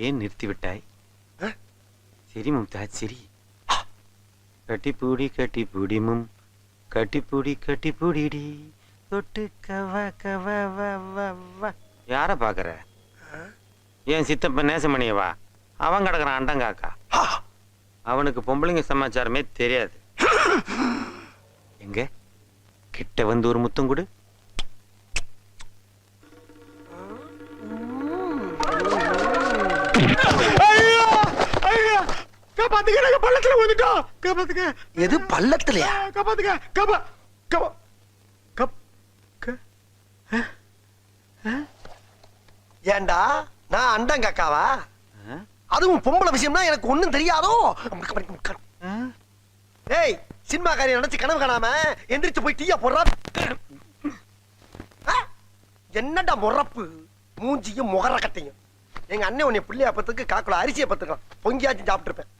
ஏன் நிறுத்தி விட்டாய்? சரி மும்தாஜ் சரி. கட்டிப்பூடி கட்டிப்பூடிமும் கட்டிப்பூடி கட்டிப்பூடிடி தொட்டு கவ கவ வ. யார பாக்குற? ஏன் சித்தப்ப நேசமணியவா? அவன் கிடக்குறான் அண்டங்காக்கா. அவனுக்கு பொம்பளைங்க சமாச்சாரமே தெரியாது. எங்க கிட்ட வந்து ஒரு முத்தம் கொடு. காப்பாத்துக்க, பள்ளத்துல வந்துட்டோம். காப்பாத்துக்க. எது பள்ளத்துலயா? காப்பாத்துக்க. காப்பா காப்பா கப் ஏண்டா நான் அண்டங்காக்காவா? அதுவும் பொம்பளை விஷயம்னா எனக்கு ஒண்ணும் தெரியாதோ. ஏய், சினிமாக்காரி நினைச்சு கனவு காணாம எந்திரிச்சு போய் டீயா போடுறா. என்னடா முறப்பு மூஞ்சியும் முகர கட்டையும். எங்க அண்ணன் உன்னை பிள்ளையா பத்துக்கு காக்குல அரிசியை பத்துக்கலாம் பொங்கியாச்சும் சாப்பிட்டு இருப்பேன்.